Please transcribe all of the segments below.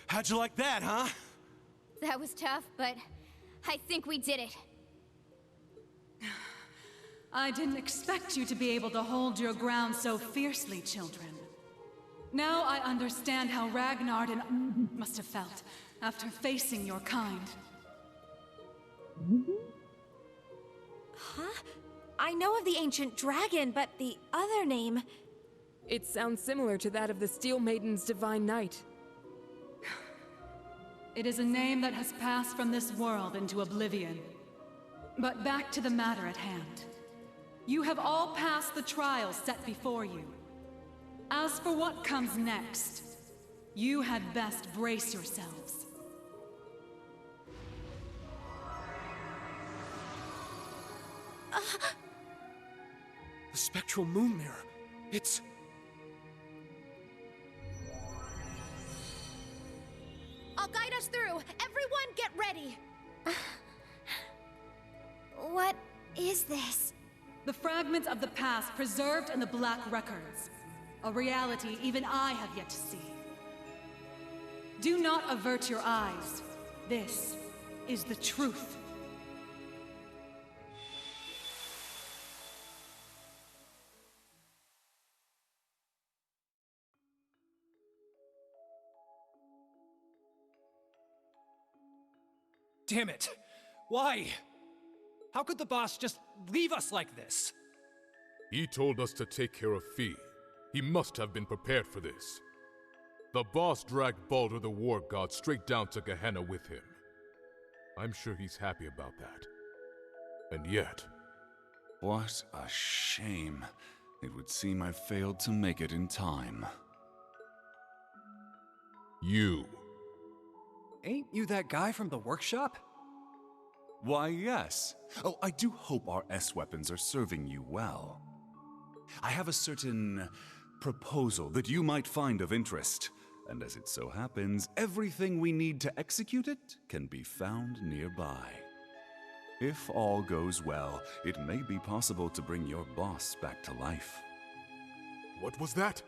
How'd you like that, huh? That was tough, but I think we did it. I didn't expect you to be able to hold your ground so fiercely, children. Now I understand how Ragnar must have felt after facing your kind. Huh? I know of the ancient dragon, but the other name... It sounds similar to that of the Steel Maiden's Divine Knight. It is a name that has passed from this world into oblivion. But back to the matter at hand. You have all passed the trials set before you. As for what comes next, you had best brace yourselves. The Spectral Moon Mirror. It's... I'll guide us through. Everyone get ready. What is this? The fragments of the past preserved in the Black Records. A reality even I have yet to see. Do not avert your eyes. This is the truth. Damn it! Why? How could the boss just leave us like this? He told us to take care of Fee. He must have been prepared for this. The boss dragged Baldur the War God straight down to Gehenna with him. I'm sure he's happy about that. And yet... What a shame. It would seem I failed to make it in time. You. Ain't you that guy from the workshop? Why, yes. Oh, I do hope our S-weapons are serving you well. I have a certain proposal that you might find of interest. And as it so happens, everything we need to execute it can be found nearby. If all goes well, it may be possible to bring your boss back to life. What was that?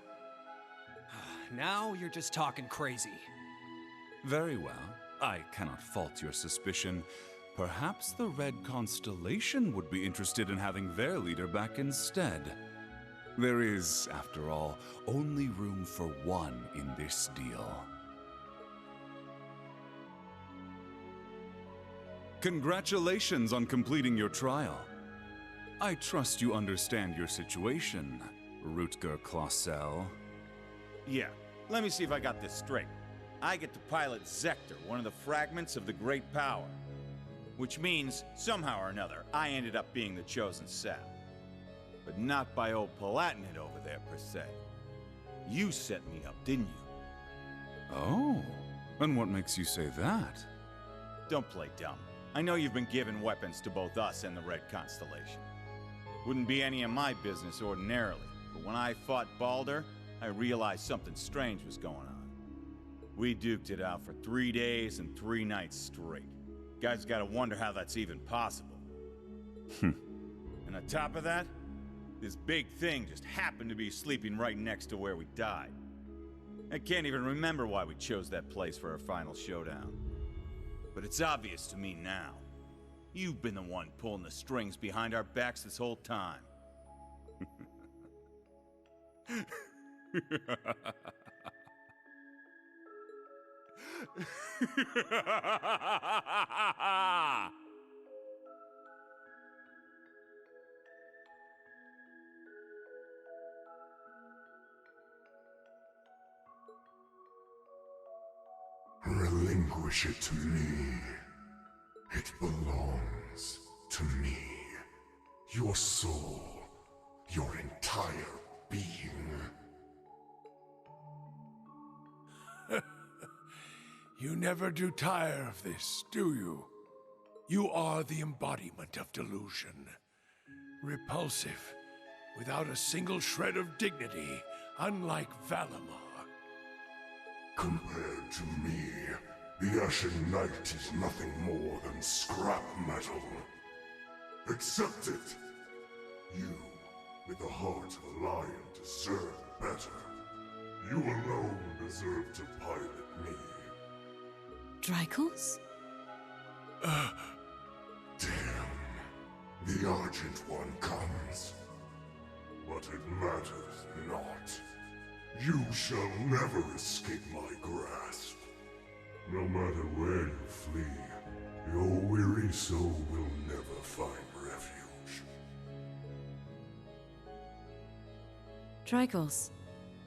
Now you're just talking crazy. Very well. I cannot fault your suspicion. Perhaps the Red Constellation would be interested in having their leader back instead. There is, after all, only room for one in this deal. Congratulations on completing your trial. I trust you understand your situation, Rutger Clausel. Yeah, let me see if I got this straight. I get to pilot Zector, one of the fragments of the Great Power. Which means, somehow or another, I ended up being the chosen sap. But not by old Palatinate over there, per se. You set me up, didn't you? Oh, and what makes you say that? Don't play dumb. I know you've been giving weapons to both us and the Red Constellation. Wouldn't be any of my business ordinarily, but when I fought Baldur, I realized something strange was going on. We duked it out for 3 days and 3 nights straight. Guys gotta wonder how that's even possible. And on top of that, this big thing just happened to be sleeping right next to where we died. I can't even remember why we chose that place for our final showdown. But it's obvious to me now. You've been the one pulling the strings behind our backs this whole time. Relinquish it to me. It belongs to me. Your soul, your entire being. You never do tire of this, do you? You are the embodiment of delusion. Repulsive, without a single shred of dignity, unlike Valimar. Compared to me, the Ashen Knight is nothing more than scrap metal. Accept it. You, with the heart of a lion, deserve better. You alone deserve to pilot Drycles? Damn. The Argent One comes. But it matters not. You shall never escape my grasp. No matter where you flee, your weary soul will never find refuge. Drycles,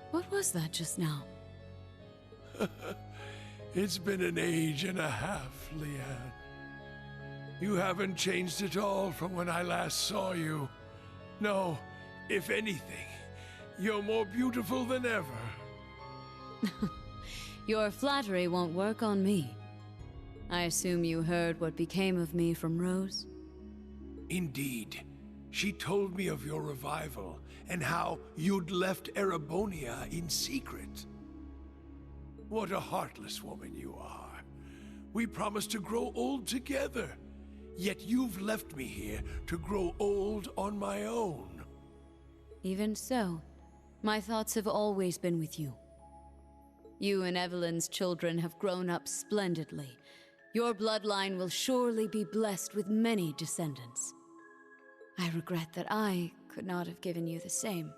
what was that just now? It's been an age and a half, Leanne. You haven't changed at all from when I last saw you. No, if anything, you're more beautiful than ever. Your flattery won't work on me. I assume you heard what became of me from Rose? Indeed. She told me of your revival and how you'd left Erebonia in secret. What a heartless woman you are. We promised to grow old together, yet you've left me here to grow old on my own. Even so, my thoughts have always been with you. You and Evelyn's children have grown up splendidly. Your bloodline will surely be blessed with many descendants. I regret that I could not have given you the same.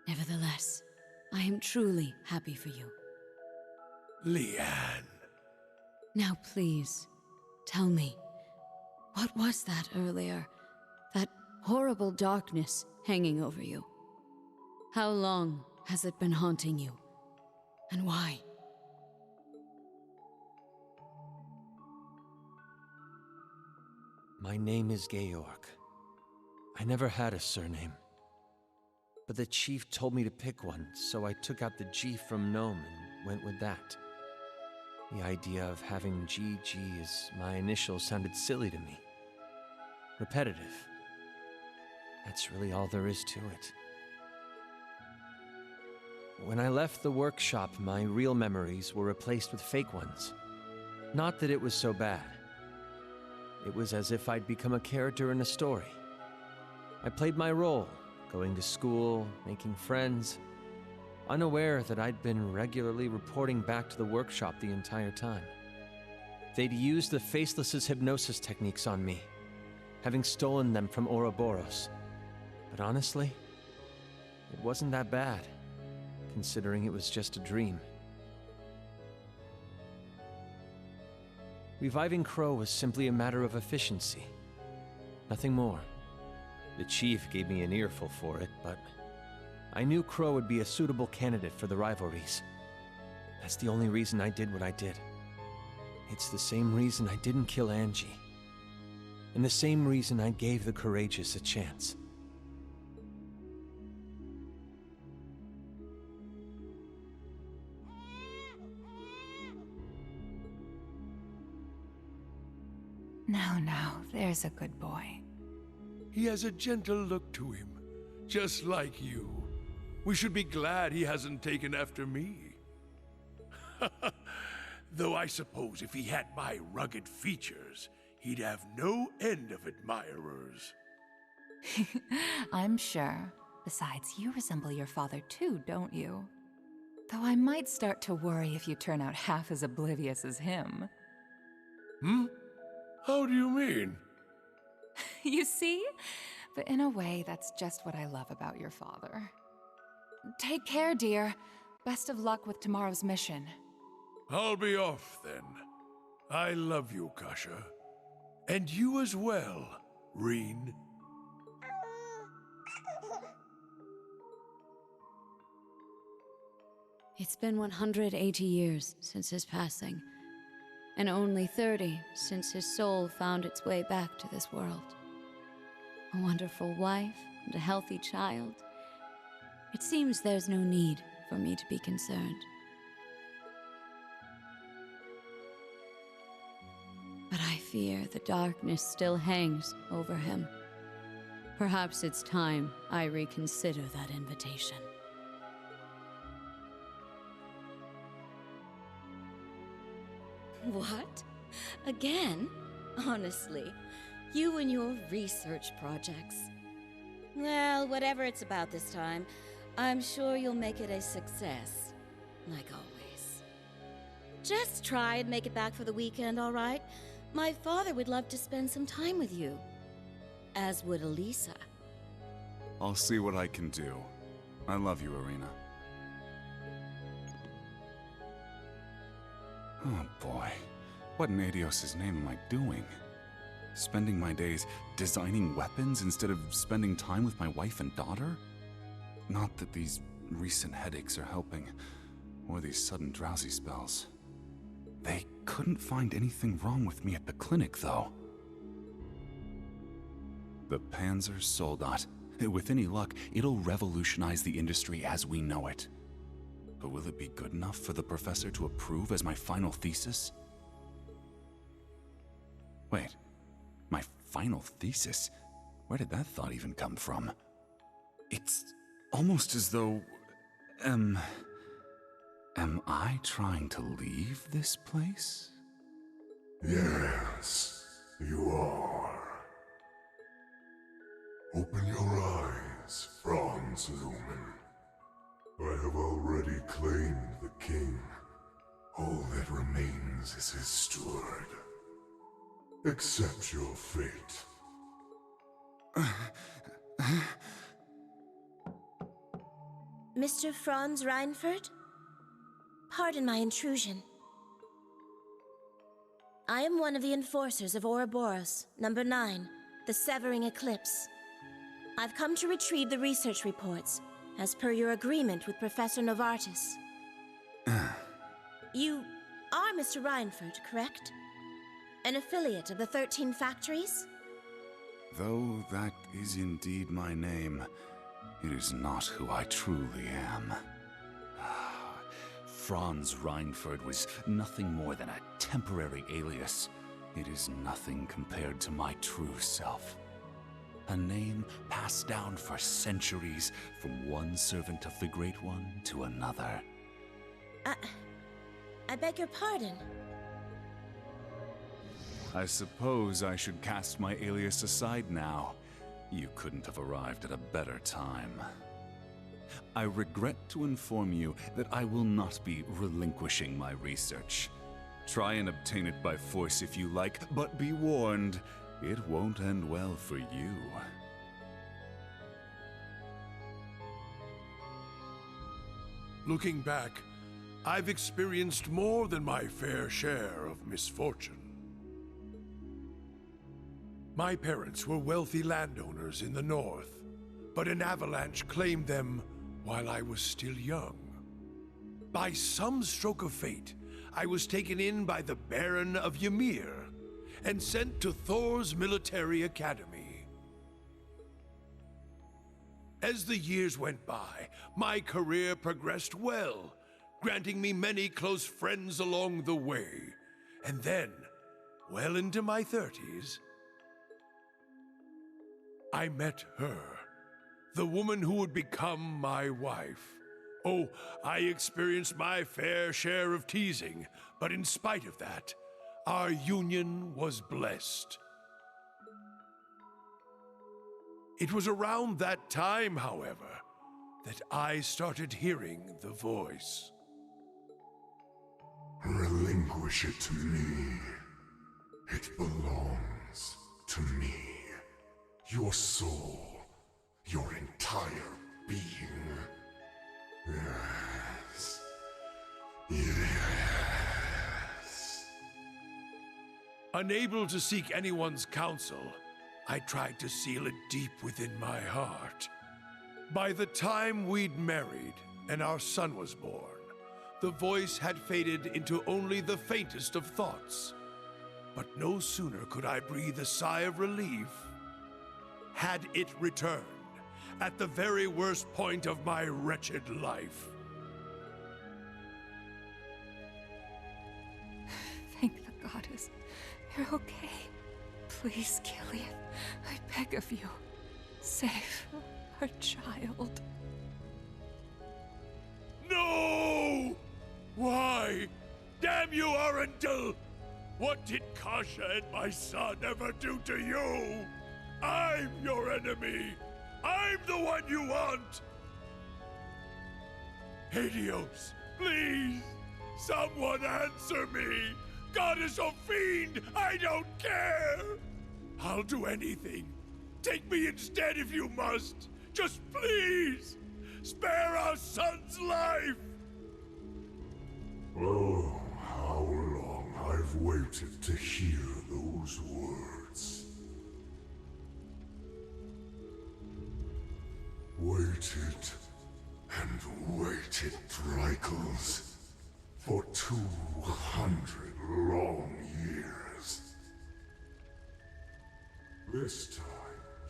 Nevertheless, I am truly happy for you. Leanne. Now please, tell me, what was that earlier? That horrible darkness hanging over you? How long has it been haunting you? And why? My name is Georg. I never had a surname. But the chief told me to pick one, so I took out the G from Gnome and went with that. The idea of having GG as my initials sounded silly to me. Repetitive. That's really all there is to it. When I left the workshop, my real memories were replaced with fake ones. Not that it was so bad. It was as if I'd become a character in a story. I played my role, going to school, making friends, unaware that I'd been regularly reporting back to the workshop the entire time. They'd used the Faceless's hypnosis techniques on me, having stolen them from Ouroboros. But honestly, it wasn't that bad, considering it was just a dream. Reviving Crow was simply a matter of efficiency. Nothing more. The chief gave me an earful for it, but I knew Crow would be a suitable candidate for the rivalries. That's the only reason I did what I did. It's the same reason I didn't kill Angie. And the same reason I gave the courageous a chance. Now, there's a good boy. He has a gentle look to him, just like you. We should be glad he hasn't taken after me. Though I suppose if he had my rugged features, he'd have no end of admirers. I'm sure. Besides, you resemble your father too, don't you? Though I might start to worry if you turn out half as oblivious as him. Hmm? How do you mean? You see? But in a way, that's just what I love about your father. Take care, dear. Best of luck with tomorrow's mission. I'll be off then. I love you, Kasha. And you as well, Reen. It's been 180 years since his passing, and only 30 since his soul found its way back to this world. A wonderful wife and a healthy child. It seems there's no need for me to be concerned. But I fear the darkness still hangs over him. Perhaps it's time I reconsider that invitation. What? Again? Honestly, you and your research projects. Well, whatever it's about this time, I'm sure you'll make it a success, like always. Just try and make it back for the weekend, all right? My father would love to spend some time with you. As would Elisa. I'll see what I can do. I love you, Irina. Oh boy, what in Adios' name am I doing? Spending my days designing weapons instead of spending time with my wife and daughter? Not that these recent headaches are helping, or these sudden drowsy spells. They couldn't find anything wrong with me at the clinic, though. The Panzer Soldat. With any luck, it'll revolutionize the industry as we know it. But will it be good enough for the professor to approve as my final thesis? Wait, my final thesis? Where did that thought even come from? It's almost as though... Am I trying to leave this place? Yes, you are. Open your eyes, Franz Lumen. I have already claimed the king. All that remains is his steward. Accept your fate. Mr. Franz Reinfurt? Pardon my intrusion. I am one of the enforcers of Ouroboros, number 9, the Severing Eclipse. I've come to retrieve the research reports, as per your agreement with Professor Novartis. You are Mr. Reinfurt, correct? An affiliate of the 13 factories? Though that is indeed my name, it is not who I truly am. Franz Reinfurt was nothing more than a temporary alias. It is nothing compared to my true self. A name passed down for centuries from one servant of the Great One to another. I beg your pardon. I suppose I should cast my alias aside now. You couldn't have arrived at a better time. I regret to inform you that I will not be relinquishing my research. Try and obtain it by force if you like, but be warned, it won't end well for you. Looking back, I've experienced more than my fair share of misfortune. My parents were wealthy landowners in the north, but an avalanche claimed them while I was still young. By some stroke of fate, I was taken in by the Baron of Ymir and sent to Thor's military academy. As the years went by, my career progressed well, granting me many close friends along the way. And then, well into my 30s, I met her, the woman who would become my wife. Oh, I experienced my fair share of teasing, but in spite of that, our union was blessed. It was around that time, however, that I started hearing the voice. Relinquish it to me. It belongs to me. Your soul, your entire being. Yes. Yes. Unable to seek anyone's counsel, I tried to seal it deep within my heart. By the time we'd married and our son was born, the voice had faded into only the faintest of thoughts. But no sooner could I breathe a sigh of relief, had it returned at the very worst point of my wretched life. Thank the goddess. You're okay. Please, Killian, I beg of you, save our child. No! Why? Damn you, Arundel! What did Kasha and my son ever do to you? I'm your enemy! I'm the one you want! Helios, please! Someone answer me! Goddess or fiend, I don't care! I'll do anything. Take me instead if you must. Just please, spare our son's life! Oh, how long I've waited to hear those words. Waited and waited, Drycles, for 200 long years. This time,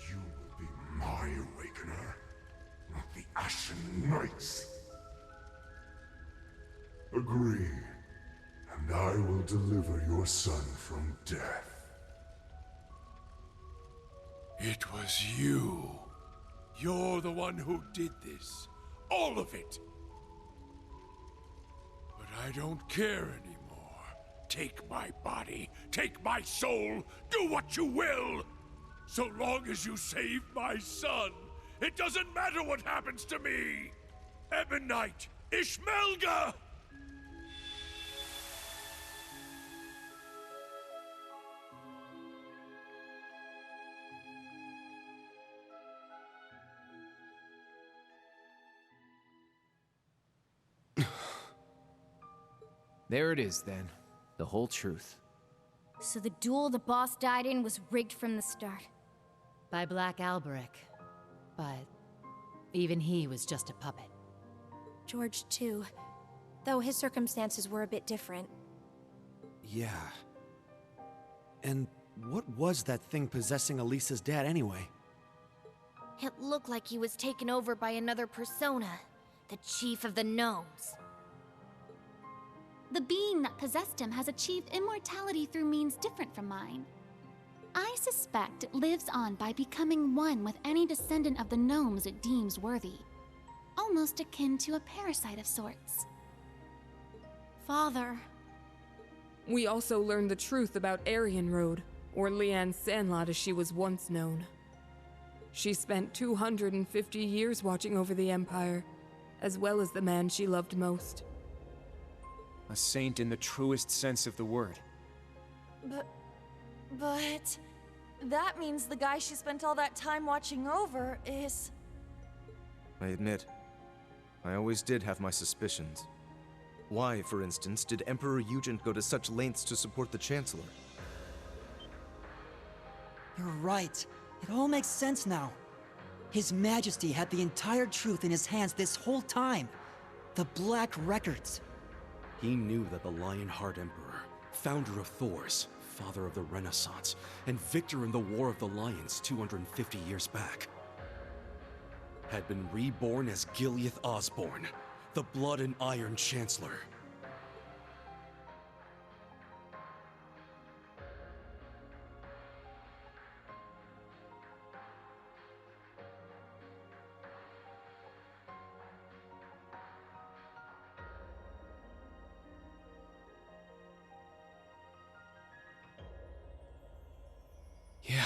you will be my awakener, not the Ashen Knight's. Agree, and I will deliver your son from death. It was you. You're the one who did this. All of it. But I don't care anymore. Take my body, take my soul, do what you will! So long as you save my son, it doesn't matter what happens to me! Ebonite, Ishmelga! There it is, then. The whole truth. So the duel the boss died in was rigged from the start. By Black Alberic. But even he was just a puppet. George, too. Though his circumstances were a bit different. Yeah. And what was that thing possessing Elisa's dad anyway? It looked like he was taken over by another persona, the Chief of the Gnomes. The being that possessed him has achieved immortality through means different from mine. I suspect it lives on by becoming one with any descendant of the gnomes it deems worthy. Almost akin to a parasite of sorts. Father. We also learned the truth about Aryan Road, or Leanne Sandlot as she was once known. She spent 250 years watching over the Empire, as well as the man she loved most. A saint in the truest sense of the word. But that means the guy she spent all that time watching over is... I admit, I always did have my suspicions. Why, for instance, did Emperor Eugen go to such lengths to support the Chancellor? You're right. It all makes sense now. His Majesty had the entire truth in his hands this whole time. The Black Records. He knew that the Lionheart Emperor, founder of Thors, father of the Renaissance, and victor in the War of the Lions 250 years back, had been reborn as Gileath Osborne, the Blood and Iron Chancellor. Yeah.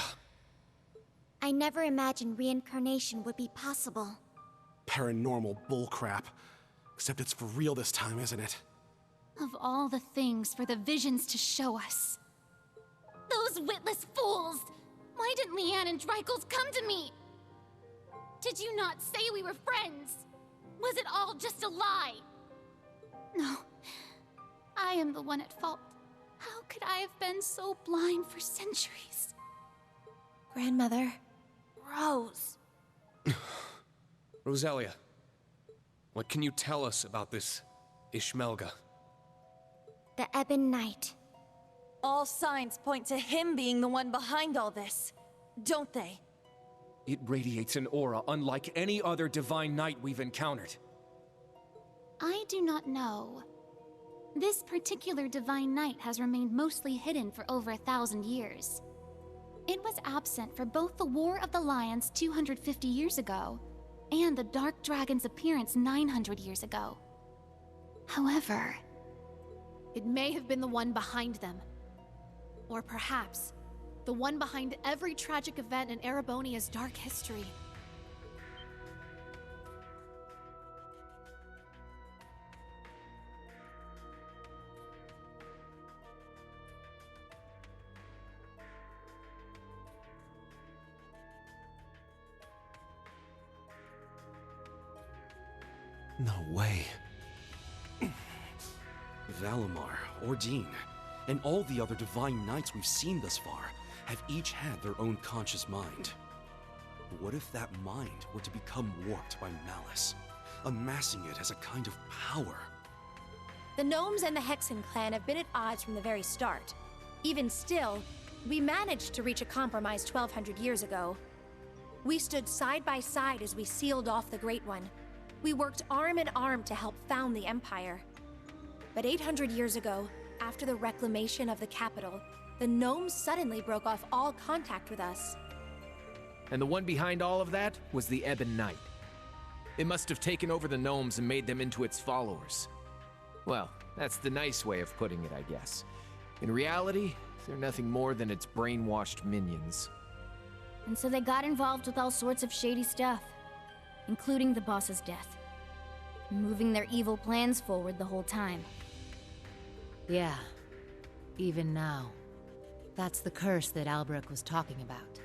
I never imagined reincarnation would be possible. Paranormal bullcrap. Except it's for real this time, isn't it? Of all the things for the visions to show us. Those witless fools! Why didn't Leanne and Drycles come to me? Did you not say we were friends? Was it all just a lie? No. I am the one at fault. How could I have been so blind for centuries? Grandmother. Rose. Rosalia, what can you tell us about this Ishmelga? The Ebon Knight. All signs point to him being the one behind all this, don't they? It radiates an aura unlike any other divine knight we've encountered. I do not know. This particular divine knight has remained mostly hidden for over 1,000 years. It was absent for both the War of the Lions 250 years ago and the Dark Dragon's appearance 900 years ago. However, it may have been the one behind them. Or perhaps, the one behind every tragic event in Erebonia's dark history. No way. Valimar, Ordine, and all the other divine knights we've seen thus far have each had their own conscious mind. What if that mind were to become warped by malice, amassing it as a kind of power? The Gnomes and the Hexen clan have been at odds from the very start. Even still, we managed to reach a compromise 1,200 years ago. We stood side by side as we sealed off the Great One. We worked arm in arm to help found the Empire. But 800 years ago, after the reclamation of the capital, the Gnomes suddenly broke off all contact with us. And the one behind all of that was the Ebon Knight. It must have taken over the Gnomes and made them into its followers. Well, that's the nice way of putting it, I guess. In reality, they're nothing more than its brainwashed minions. And so they got involved with all sorts of shady stuff, including the boss's death, moving their evil plans forward the whole time. Yeah, even now. That's the curse that Albrecht was talking about.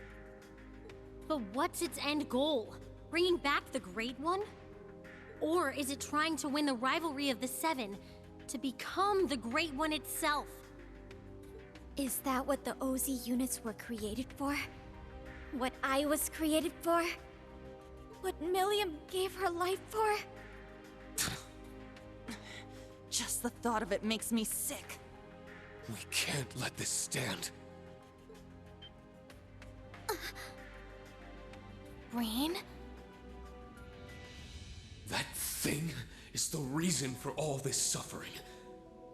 But what's its end goal? Bringing back the Great One? Or is it trying to win the rivalry of the Seven to become the Great One itself? Is that what the OZ units were created for? What I was created for? What Milliam gave her life for? Just the thought of it makes me sick. We can't let this stand. Rain? That thing is the reason for all this suffering.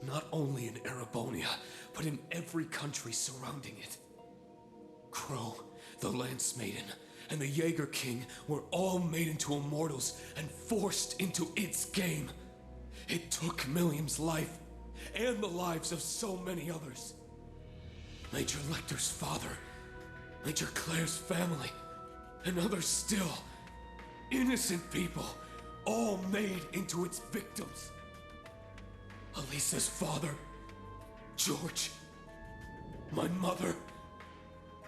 Not only in Erebonia, but in every country surrounding it. Crow, the Lance Maiden, and the Jaeger King were all made into immortals and forced into its game. It took Milliam's life, and the lives of so many others. Major Lecter's father, Major Claire's family, and others still. Innocent people, all made into its victims. Elisa's father, George, my mother,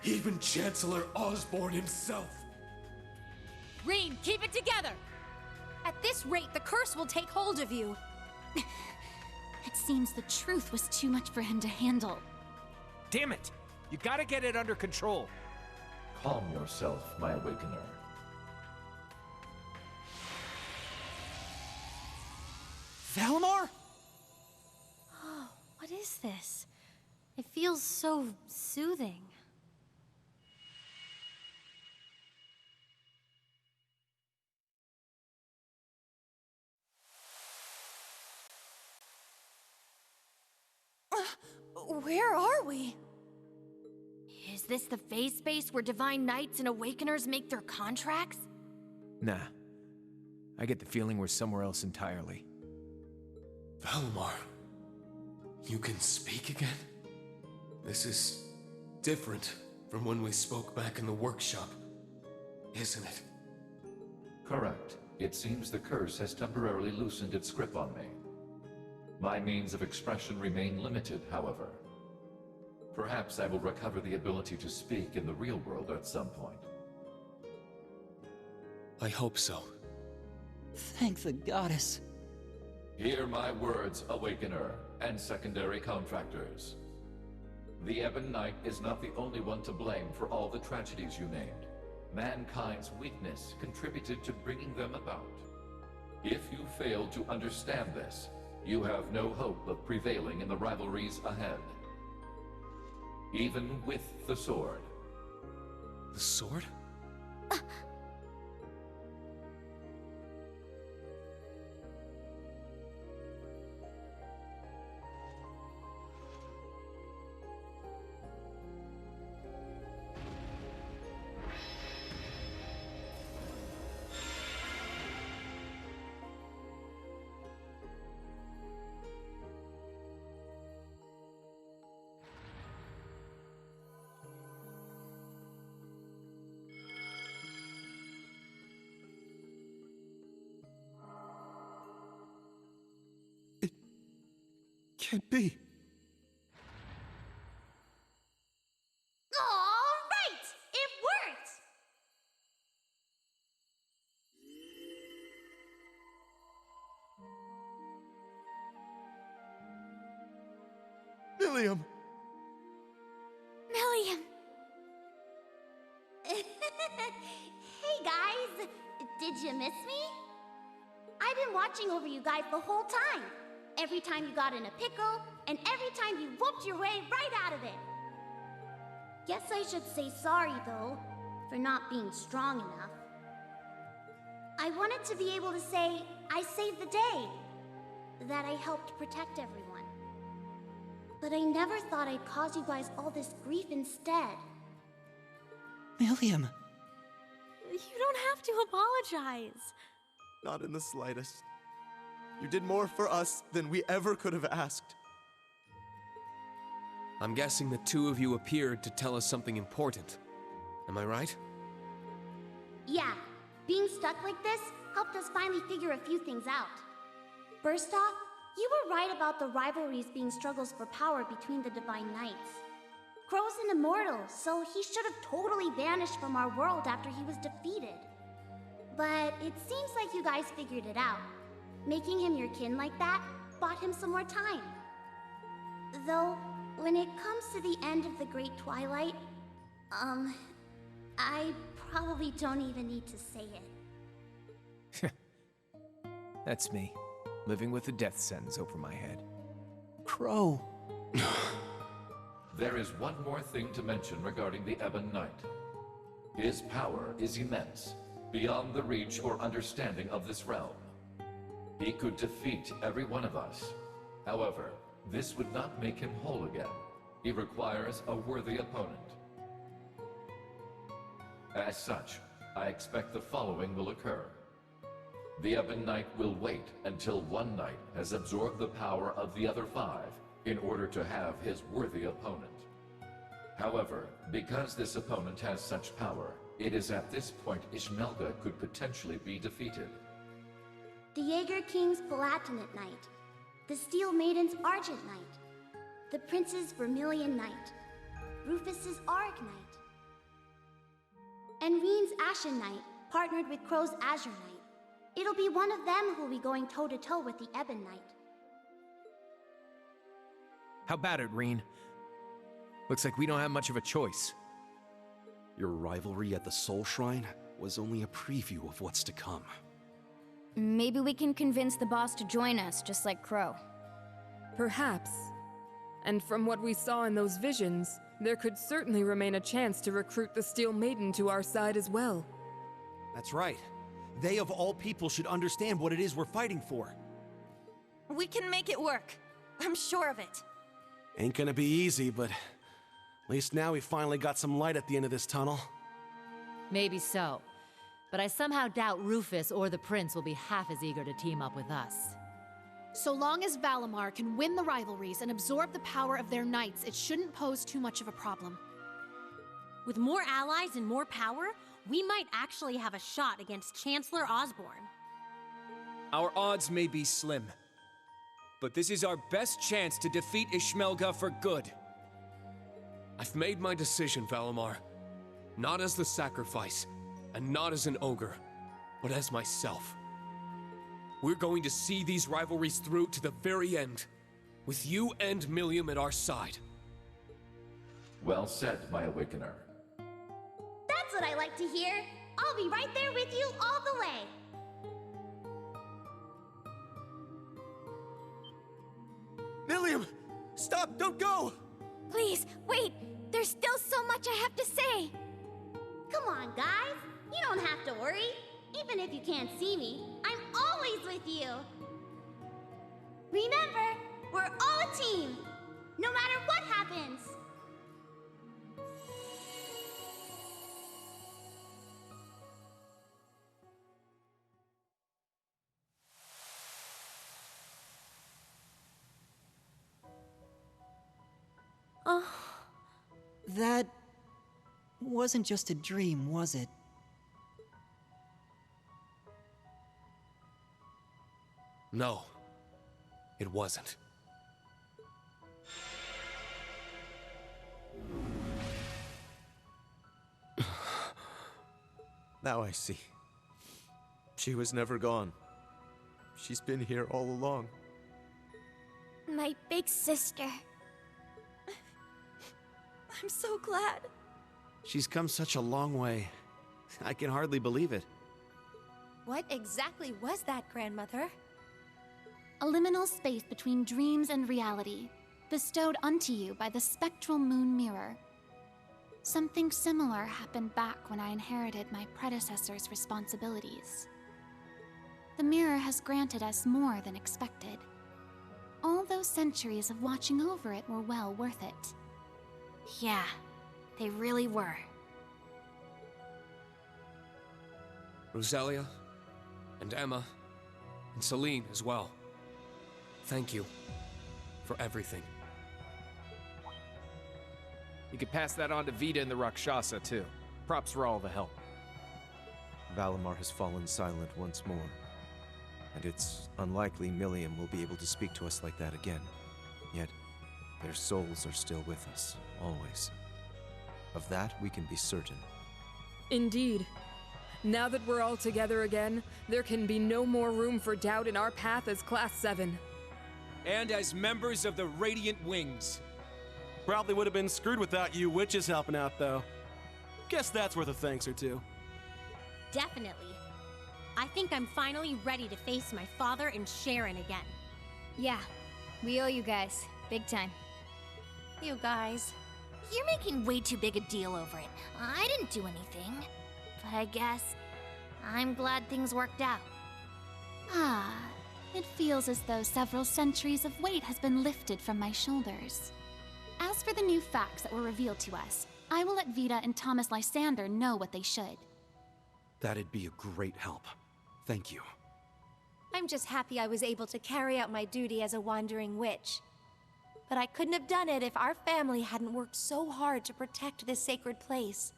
even Chancellor Osborne himself. Rain, keep it together! At this rate, the curse will take hold of you. It seems the truth was too much for him to handle. Damn it! You gotta get it under control. Calm yourself, my Awakener. Valimar? Oh, what is this? It feels so soothing. Where are we? Is this the phase space where Divine Knights and Awakeners make their contracts? Nah. I get the feeling we're somewhere else entirely. Valimar, you can speak again? This is different from when we spoke back in the workshop, isn't it? Correct. It seems the curse has temporarily loosened its grip on me. My means of expression remain limited, however. Perhaps I will recover the ability to speak in the real world at some point. I hope so. Thank the goddess. Hear my words, Awakener, and secondary contractors. The Ebon Knight is not the only one to blame for all the tragedies you named. Mankind's weakness contributed to bringing them about. If you fail to understand this, you have no hope of prevailing in the rivalries ahead. Even with the sword. The sword? Can't be. All right! It worked! Milliam! Milliam! Hey guys! Did you miss me? I've been watching over you guys the whole time. Every time you got in a pickle, and every time you whooped your way right out of it. Guess I should say sorry, though, for not being strong enough. I wanted to be able to say, I saved the day. That I helped protect everyone. But I never thought I'd cause you guys all this grief instead. Milliam! You don't have to apologize. Not in the slightest. You did more for us than we ever could have asked. I'm guessing the two of you appeared to tell us something important. Am I right? Yeah, being stuck like this helped us finally figure a few things out. First off, you were right about the rivalries being struggles for power between the Divine Knights. Crow's an immortal, so he should have totally vanished from our world after he was defeated. But it seems like you guys figured it out. Making him your kin like that bought him some more time. Though, when it comes to the end of the Great Twilight, I probably don't even need to say it. That's me, living with a death sentence over my head. Crow. There is one more thing to mention regarding the Ebon Knight. His power is immense, beyond the reach or understanding of this realm. He could defeat every one of us. However, this would not make him whole again. He requires a worthy opponent. As such, I expect the following will occur. The Ebon Knight will wait until one knight has absorbed the power of the other 5 in order to have his worthy opponent. However, because this opponent has such power, it is at this point Ishmelga could potentially be defeated. The Jaeger King's Palatinate Knight, the Steel Maiden's Argent Knight, the Prince's Vermilion Knight, Rufus's Arg Knight, and Reen's Ashen Knight, partnered with Crow's Azure Knight. It'll be one of them who'll be going toe-to-toe with the Ebon Knight. How about it, Reen? Looks like we don't have much of a choice. Your rivalry at the Soul Shrine was only a preview of what's to come. Maybe we can convince the boss to join us, just like Crow. Perhaps. And from what we saw in those visions, there could certainly remain a chance to recruit the Steel Maiden to our side as well. That's right. They of all people should understand what it is we're fighting for. We can make it work. I'm sure of it. Ain't gonna be easy, but at least now we finally got some light at the end of this tunnel. Maybe so. But I somehow doubt Rufus or the Prince will be half as eager to team up with us. So long as Valimar can win the rivalries and absorb the power of their knights, it shouldn't pose too much of a problem. With more allies and more power, we might actually have a shot against Chancellor Osborne. Our odds may be slim, but this is our best chance to defeat Ishmelga for good. I've made my decision, Valimar. Not as the sacrifice, and not as an ogre, but as myself. We're going to see these rivalries through to the very end, with you and Milliam at our side. Well said, my Awakener. That's what I like to hear. I'll be right there with you all the way. Milliam! Stop! Don't go! Please, wait! There's still so much I have to say! Come on, guys. You don't have to worry. Even if you can't see me, I'm always with you. Remember, we're all a team, no matter what happens. Oh. That wasn't just a dream, was it? No, it wasn't. Now I see. She was never gone. She's been here all along. My big sister. I'm so glad. She's come such a long way. I can hardly believe it. What exactly was that, Grandmother? A liminal space between dreams and reality, bestowed unto you by the Spectral Moon Mirror. Something similar happened back when I inherited my predecessor's responsibilities. The mirror has granted us more than expected. All those centuries of watching over it were well worth it. Yeah, they really were. Roselia, and Emma, and Celine as well. Thank you for everything. You could pass that on to Vita and the Rakshasa, too. Props for all the help. Valimar has fallen silent once more, and it's unlikely Milliam will be able to speak to us like that again. Yet, their souls are still with us, always. Of that, we can be certain. Indeed. Now that we're all together again, there can be no more room for doubt in our path as Class 7. And as members of the Radiant Wings. Probably would have been screwed without you witches helping out, though. Guess that's worth a thanks or two. Definitely. I think I'm finally ready to face my father and Sharon again. Yeah, we owe you guys, big time. You guys. You're making way too big a deal over it. I didn't do anything. But I guess I'm glad things worked out. Ah, it feels as though several centuries of weight has been lifted from my shoulders. As for the new facts that were revealed to us, I will let Vita and Thomas Lysander know what they should. That'd be a great help. Thank you. I'm just happy I was able to carry out my duty as a wandering witch. But I couldn't have done it if our family hadn't worked so hard to protect this sacred place.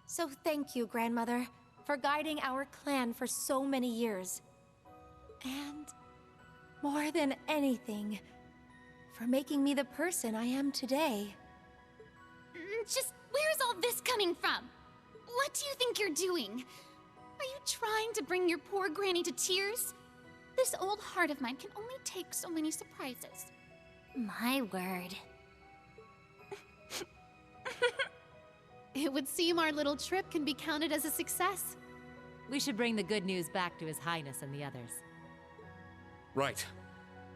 So thank you, Grandmother, for guiding our clan for so many years. And more than anything, for making me the person I am today. Just where's all this coming from? What do you think you're doing? Are you trying to bring your poor granny to tears? This old heart of mine can only take so many surprises. My word. It would seem our little trip can be counted as a success. We should bring the good news back to His Highness and the others. Right.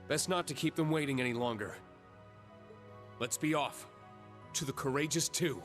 Best not to keep them waiting any longer. Let's be off. To the Courageous 2.